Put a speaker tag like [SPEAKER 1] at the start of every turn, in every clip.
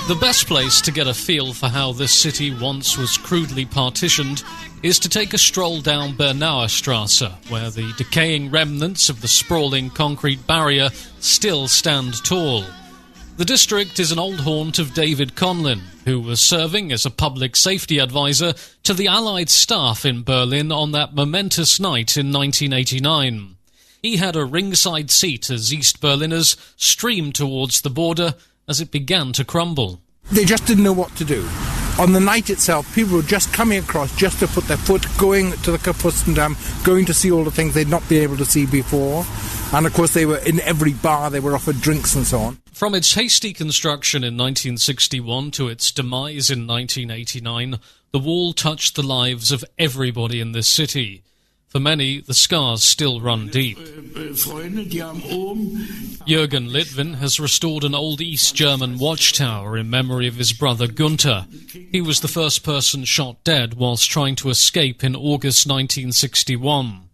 [SPEAKER 1] The best place to get a feel for how this city once was crudely partitioned is to take a stroll down Bernauer Strasse, where the decaying remnants of the sprawling concrete barrier still stand tall. The district is an old haunt of David Conlin, who was serving as a public safety advisor to the Allied staff in Berlin on that momentous night in 1989. He had a ringside seat as East Berliners streamed towards the border as it began to crumble.
[SPEAKER 2] They just didn't know what to do. On the night itself, people were just coming across just to put their foot, going to the Kurfürstendamm, going to see all the things they'd not been able to see before. And of course they were in every bar, they were offered drinks and so on.
[SPEAKER 1] From its hasty construction in 1961 to its demise in 1989, the wall touched the lives of everybody in this city. For many, the scars still run deep. Jürgen Litvin has restored an old East German watchtower in memory of his brother Gunther. He was the first person shot dead whilst trying to escape in August 1961.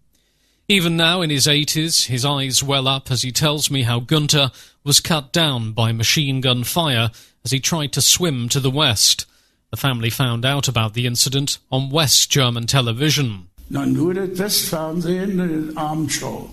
[SPEAKER 1] Even now in his 80s, his eyes well up as he tells me how Gunther was cut down by machine gun fire as he tried to swim to the west. The family found out about the incident on West German television.
[SPEAKER 3] Nur das Westfernsehen, eine Abendshow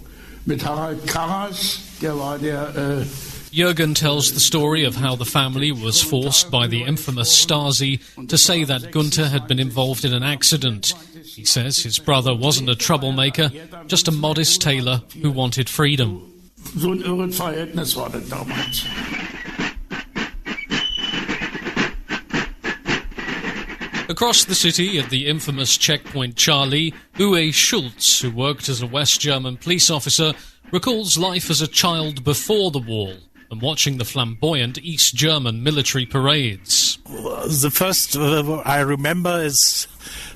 [SPEAKER 3] mit Harald Karas, der war der.
[SPEAKER 1] Jürgen tells the story of how the family was forced by the infamous Stasi to say that Gunther had been involved in an accident. He says his brother wasn't a troublemaker, just a modest tailor who wanted freedom.
[SPEAKER 3] So ein irres Verhältnis war das damals.
[SPEAKER 1] Across the city, at the infamous checkpoint Charlie, Uwe Schulz, who worked as a West German police officer, recalls life as a child before the wall and watching the flamboyant East German military parades.
[SPEAKER 4] The first I remember is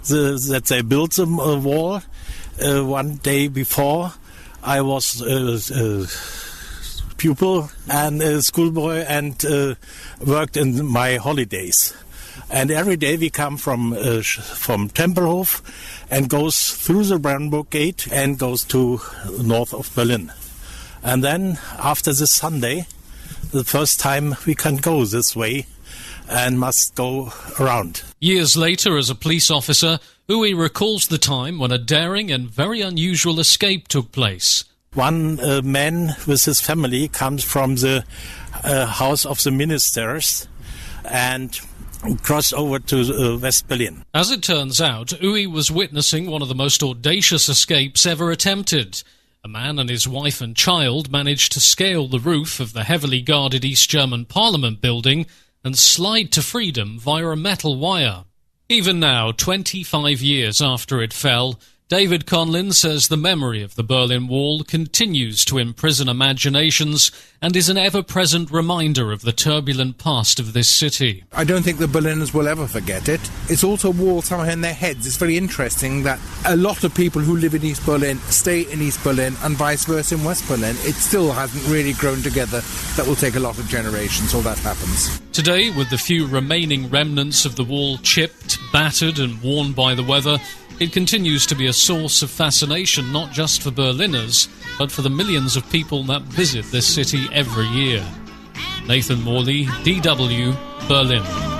[SPEAKER 4] that they built the wall one day before. I was a pupil and a schoolboy and worked in my holidays. And every day we come from Tempelhof and goes through the Brandenburg Gate and goes to north of Berlin. And then after this Sunday, the first time we can go this way and must go around.
[SPEAKER 1] Years later, as a police officer, Uwe recalls the time when a daring and very unusual escape took place.
[SPEAKER 4] One man with his family comes from the house of the ministers and crossed over to West Berlin.
[SPEAKER 1] As it turns out, Uwe was witnessing one of the most audacious escapes ever attempted. A man and his wife and child managed to scale the roof of the heavily guarded East German Parliament building and slide to freedom via a metal wire. Even now, 25 years after it fell, David Conlin says the memory of the Berlin Wall continues to imprison imaginations and is an ever-present reminder of the turbulent past of this city.
[SPEAKER 2] I don't think the Berliners will ever forget it. It's also a wall somewhere in their heads. It's very interesting that a lot of people who live in East Berlin stay in East Berlin and vice versa in West Berlin. It still hasn't really grown together. That will take a lot of generations till that happens.
[SPEAKER 1] Today, with the few remaining remnants of the wall chipped, battered and worn by the weather, it continues to be a source of fascination not just for Berliners, but for the millions of people that visit this city every year. Nathan Morley, DW, Berlin.